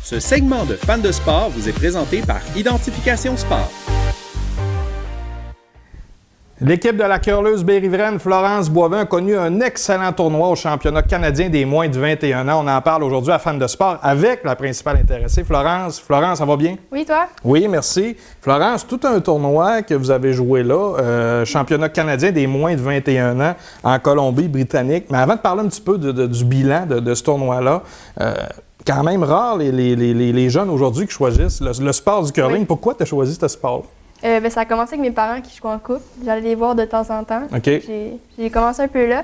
Ce segment de Fans de sport vous est présenté par Identification Sport. L'équipe de la curleuse baie-riveraine Florence Boivin a connu un excellent tournoi au championnat canadien des moins de 21 ans. On en parle aujourd'hui à Fans de sport avec la principale intéressée, Florence. Florence, ça va bien? Oui, toi? Oui, merci. Florence, tout un tournoi que vous avez joué là, championnat canadien des moins de 21 ans en Colombie-Britannique. Mais avant de parler un petit peu du bilan de ce tournoi-là, quand même rare les jeunes aujourd'hui qui choisissent le sport du curling. Oui. Pourquoi tu as choisi ce sport-là? Ça a commencé avec mes parents qui jouaient en couple. J'allais les voir de temps en temps. Okay. J'ai commencé un peu là.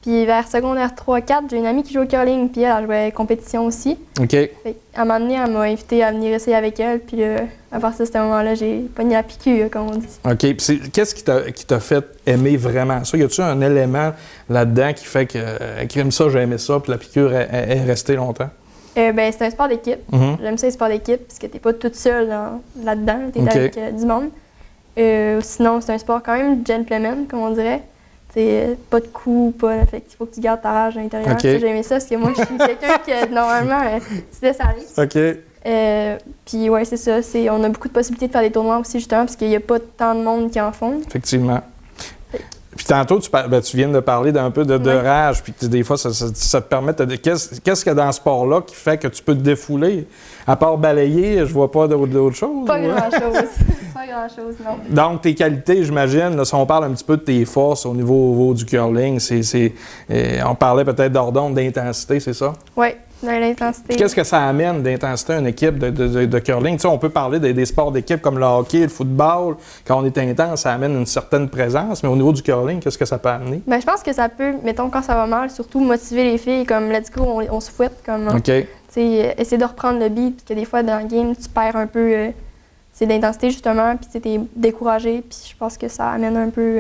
Puis vers secondaire 3-4, j'ai une amie qui joue au curling, puis elle jouait compétition aussi. OK. Fait, à un moment donné, elle m'a invité à venir essayer avec elle. Puis à partir de ce moment-là, j'ai pogné la piqûre, comme on dit. OK. Puis qu'est-ce qui t'a fait aimer vraiment ça? Y a-tu un élément là-dedans qui fait que, crime ça, j'ai aimé ça, puis la piqûre est restée longtemps? C'est un sport d'équipe. Mm-hmm. J'aime ça, les sports d'équipe, parce que t'es pas toute seule là-dedans. T'es avec du monde. Sinon, c'est un sport quand même gentleman, comme on dirait. T'sais, pas de coups, fait il faut que tu gardes ta rage à l'intérieur. Okay. J'ai aimé ça, parce que moi, je suis quelqu'un qui, normalement, se laisse aller. OK. Puis, ouais, c'est ça. On a beaucoup de possibilités de faire des tournois aussi, justement, parce qu'il n'y a pas tant de monde qui en font. Effectivement. Puis tantôt, tu viens de parler d'un peu de rage, puis des fois, ça te permet de... Qu'est-ce qu'il y a dans ce sport-là qui fait que tu peux te défouler? À part balayer, je vois pas d'autre chose. Pas grand-chose. Pas grand-chose, non. Donc, tes qualités, j'imagine, là, si on parle un petit peu de tes forces au niveau du curling, on parlait peut-être d'ordonne d'intensité, c'est ça? Oui, de l'intensité. Qu'est-ce que ça amène d'intensité à une équipe de curling? Tu sais, on peut parler des sports d'équipe comme le hockey, le football. Quand on est intense, ça amène une certaine présence. Mais au niveau du curling, qu'est-ce que ça peut amener? Bien, je pense que ça peut, mettons, quand ça va mal, surtout motiver les filles, comme let's go, on se fouette. Comme, OK. Essayer de reprendre le beat, puis que des fois, dans le game, tu perds un peu d'intensité, justement, puis tu es découragé. Puis je pense que ça amène un peu,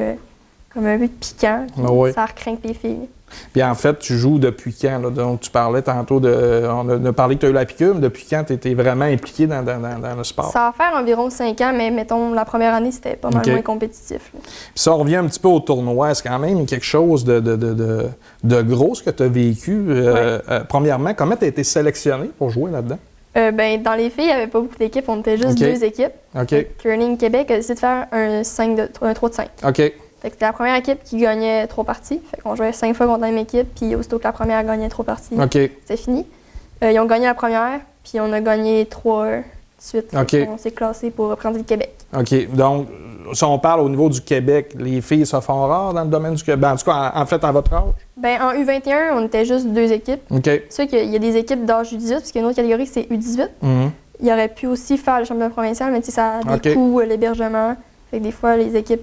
comme un peu de piquant. Ça recrinque les filles. Puis en fait, tu joues depuis quand? Là? Donc, tu parlais tantôt on a parlé que tu as eu la piqûre, mais depuis quand tu étais vraiment impliqué dans le sport? Ça va faire environ 5 ans, mais mettons, la première année, c'était pas mal moins compétitif. Puis ça, on revient un petit peu au tournoi. C'est quand même quelque chose de gros, ce que tu as vécu. Premièrement, comment tu as été sélectionné pour jouer là-dedans? Dans les filles, il n'y avait pas beaucoup d'équipes. On était juste 2 équipes. Curling Québec a décidé de faire un 3 de 5. OK. C'était la première équipe qui gagnait 3 parties. Fait qu'on jouait 5 fois contre la même équipe, puis aussitôt que la première gagnait 3 parties, c'était fini. Ils ont gagné la première, puis on a gagné 3 de suite. On s'est classé pour représenter le Québec. OK. Donc, si on parle au niveau du Québec, les filles se font rares dans le domaine du Québec? En tout cas, en fait, à votre âge? En U21, on était juste 2 équipes. C'est sûr qu'il y a des équipes d'âge U18, parce qu'il y a une autre catégorie, c'est U18. Mm-hmm. Il aurait pu aussi faire le championnat provincial, mais ça a des coûts, l'hébergement. Fait que des fois, les équipes,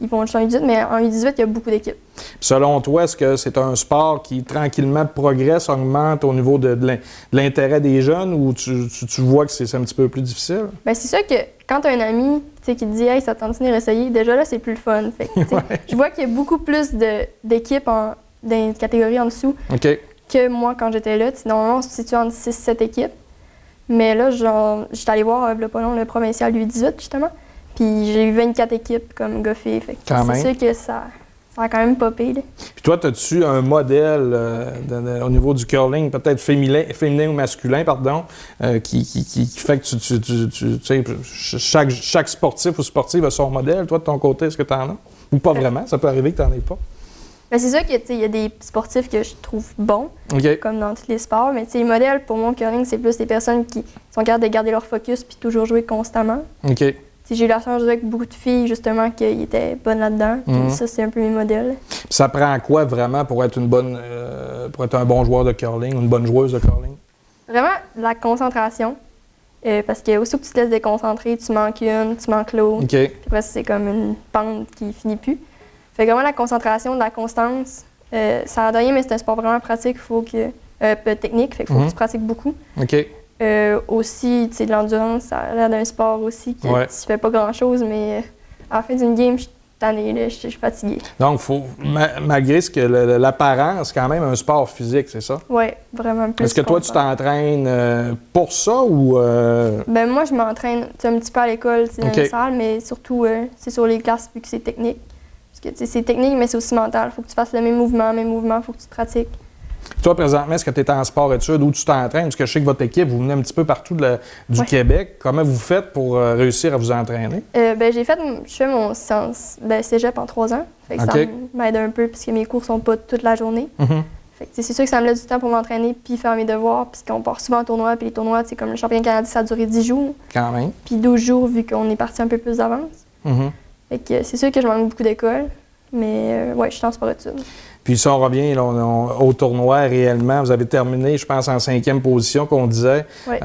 ils vont juste en U18, mais en U18, il y a beaucoup d'équipes. Selon toi, est-ce que c'est un sport qui, tranquillement, progresse, augmente au niveau de l'intérêt des jeunes, ou tu vois que c'est un petit peu plus difficile? Bien, c'est sûr que quand tu as un ami qui te dit « Hey, ça tente de venir essayer », déjà là, c'est plus le fun. Fait que, je vois qu'il y a beaucoup plus d'équipes dans les catégories en dessous que moi quand j'étais là. Normalement, on se situe entre 6-7 équipes. Mais là, j'étais allée voir le provincial U18, justement. Puis j'ai eu 24 équipes comme Goffé. C'est sûr que ça a quand même popé. Là. Puis toi, as-tu un modèle au niveau du curling, peut-être féminin ou masculin, pardon, qui fait que tu sais, chaque sportif ou sportive a son modèle. Toi, de ton côté, est-ce que tu en as? Ou pas vraiment? Ça peut arriver que tu n'en aies pas. Bien, c'est sûr qu'il y a des sportifs que je trouve bons, comme dans tous les sports. Mais les modèles, pour moi, au curling, c'est plus des personnes qui sont capables de garder leur focus puis toujours jouer constamment. J'ai eu la chance de jouer avec beaucoup de filles, justement, qui étaient bonnes là-dedans. Ça, c'est un peu mes modèles. Puis ça prend quoi, vraiment, pour être pour être un bon joueur de curling ou une bonne joueuse de curling? Vraiment, la concentration. Parce que aussitôt que tu te laisses déconcentrer, tu manques l'autre. Puis après, c'est comme une pente qui finit plus. Fait que vraiment, la concentration, de la constance, ça a rien, mais c'est un sport vraiment pratique. Technique, fait qu'il faut que tu pratiques beaucoup. Aussi, tu sais, de l'endurance, ça a l'air d'un sport aussi qui ne fais pas grand-chose, mais à la fin d'une game, je suis tannée, je suis fatiguée. Donc, malgré ce que l'apparence, c'est quand même un sport physique, c'est ça? Oui, vraiment plus. Est-ce que toi, tu t'entraînes pour ça ou... moi, je m'entraîne un petit peu à l'école, dans la salle, mais surtout, c'est sur les glaces, vu que c'est technique. Parce que c'est technique, mais c'est aussi mental. Il faut que tu fasses le même mouvement, il faut que tu te pratiques. Toi, présentement, est-ce que tu es en sport-études ou tu t'entraînes? Parce que je sais que votre équipe, vous venez un petit peu partout du Québec. Comment vous faites pour réussir à vous entraîner? Je fais mon cégep en 3 ans. Fait que ça m'aide un peu puisque mes cours sont pas toute la journée. Fait que c'est sûr que ça me laisse du temps pour m'entraîner puis faire mes devoirs puisqu'on part souvent en tournoi. Puis les tournois, comme le championnat canadien, ça a duré 10 jours. Quand même. Puis 12 jours vu qu'on est parti un peu plus d'avance. Fait que c'est sûr que je manque beaucoup d'école. Mais je suis en sport-études. Puis si on revient là, au tournoi réellement, vous avez terminé, je pense, en 5e position qu'on disait. Oui.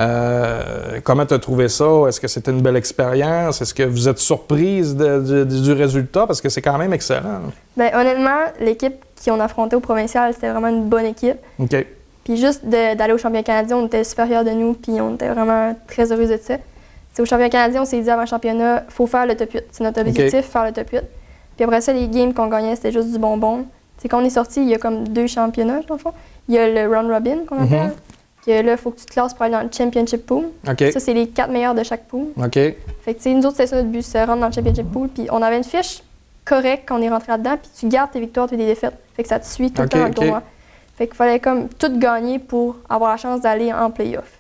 Comment tu as trouvé ça? Est-ce que c'était une belle expérience? Est-ce que vous êtes surprise du résultat? Parce que c'est quand même excellent. Bien, honnêtement, l'équipe qu'on affrontait au provincial, c'était vraiment une bonne équipe. OK. Puis juste d'aller au championnat canadien, on était super fiers de nous, puis on était vraiment très heureux de ça. T'sais, au championnat canadien, on s'est dit avant le championnat, il faut faire le top 8. C'est notre objectif, faire le top 8. Puis après ça, les games qu'on gagnait, c'était juste du bonbon. T'sais, quand on est sorti, il y a comme 2 championnats, dans le fond. Il y a le round robin, qu'on appelle. Que là, il faut que tu te classes pour aller dans le championship pool. Ça, c'est les 4 meilleurs de chaque pool. Fait que, nous autres, c'était ça notre but, c'est de rentrer dans le championship pool. Puis on avait une fiche correcte quand on est rentré là-dedans, puis tu gardes tes victoires et tes défaites. Fait que ça te suit tout le temps dans le tournoi. Fait qu'il fallait comme tout gagner pour avoir la chance d'aller en play-off.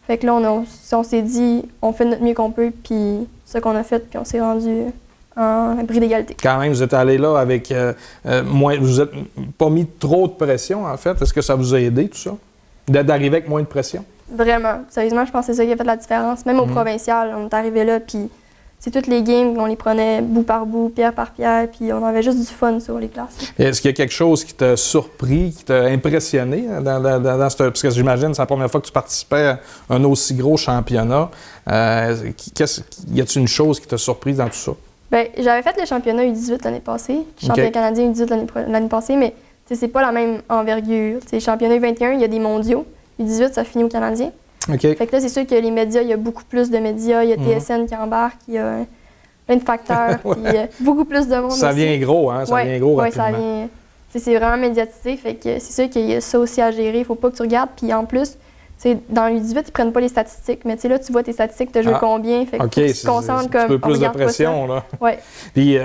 Fait que là, on s'est dit, on fait notre mieux qu'on peut, puis c'est ce qu'on a fait, puis on s'est rendu en bris d'égalité. Quand même, vous êtes allé là avec moins... Vous n'êtes pas mis trop de pression, en fait. Est-ce que ça vous a aidé, tout ça? D'arriver avec moins de pression? Vraiment. Sérieusement, je pense que c'est ça qui a fait la différence. Même au provincial, on est arrivé là, puis c'est toutes les games, on les prenait bout par bout, pierre par pierre, puis on avait juste du fun sur les classes. Est-ce qu'il y a quelque chose qui t'a surpris, qui t'a impressionné dans ce... Parce que j'imagine que c'est la première fois que tu participais à un aussi gros championnat. Y a-t-il une chose qui t'a surprise dans tout ça? Bien, j'avais fait le championnat U18 l'année passée, le championnat canadien U18 l'année passée, mais c'est pas la même envergure. Le championnat U21, il y a des mondiaux. U18, ça finit au Canadien. Fait que là, c'est sûr que les médias, il y a beaucoup plus de médias. Il y a TSN qui embarque, il y a plein de facteurs, puis beaucoup plus de monde ça aussi. Vient gros, hein? Ça vient gros rapidement. Ça vient... C'est vraiment médiatisé, fait que c'est sûr qu'il y a ça aussi à gérer. Il faut pas que tu regardes. Puis en plus, dans l'U18, ils prennent pas les statistiques, mais là, tu vois tes statistiques, tu as joué combien, fait que tu te concentres comme... Un peu plus de pression, là. Ouais. Puis,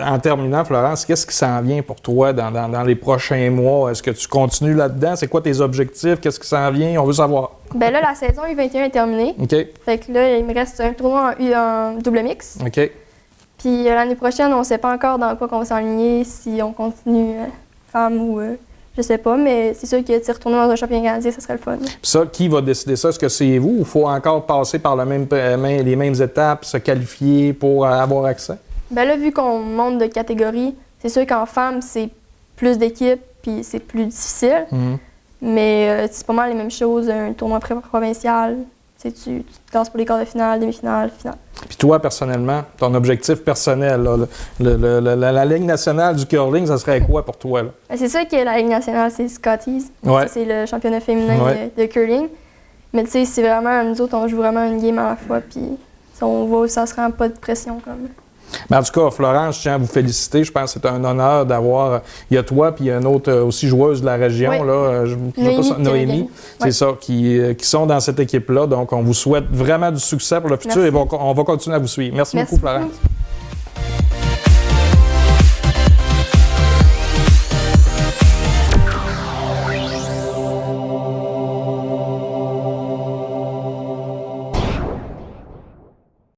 en terminant, Florence, qu'est-ce qui s'en vient pour toi dans les prochains mois? Est-ce que tu continues là-dedans? C'est quoi tes objectifs? Qu'est-ce qui s'en vient? On veut savoir. Bien là, la saison U21 est terminée. Fait que là, il me reste un tournoi en double mix. Puis l'année prochaine, on ne sait pas encore dans quoi on va s'enligner, si on continue femme ou... Je sais pas, mais c'est sûr que de retourner dans un championnat canadien, ça serait le fun. Puis ça, qui va décider ça? Est-ce que c'est vous ou il faut encore passer par les mêmes étapes, se qualifier pour avoir accès? Bien là, vu qu'on monte de catégorie, c'est sûr qu'en femme, c'est plus d'équipes puis c'est plus difficile. Mais c'est pas mal les mêmes choses. Un tournoi provincial, tu te classes pour les quarts de finale, demi-finale, finale. Puis toi, personnellement, ton objectif personnel, là, la Ligue nationale du curling, ça serait quoi pour toi? Là? C'est sûr que la Ligue nationale, c'est Scotties. C'est le championnat féminin de curling. Mais tu sais, c'est vraiment, nous autres, on joue vraiment une game à la fois. Puis on voit où ça se rend pas de pression. Mais en tout cas, Florence, je tiens à vous féliciter. Je pense que c'est un honneur d'avoir... Il y a toi, puis il y a une autre aussi joueuse de la région, là, Noémie, c'est ça, qui sont dans cette équipe-là. Donc, on vous souhaite vraiment du succès pour le futur et on va continuer à vous suivre. Merci beaucoup, Florence.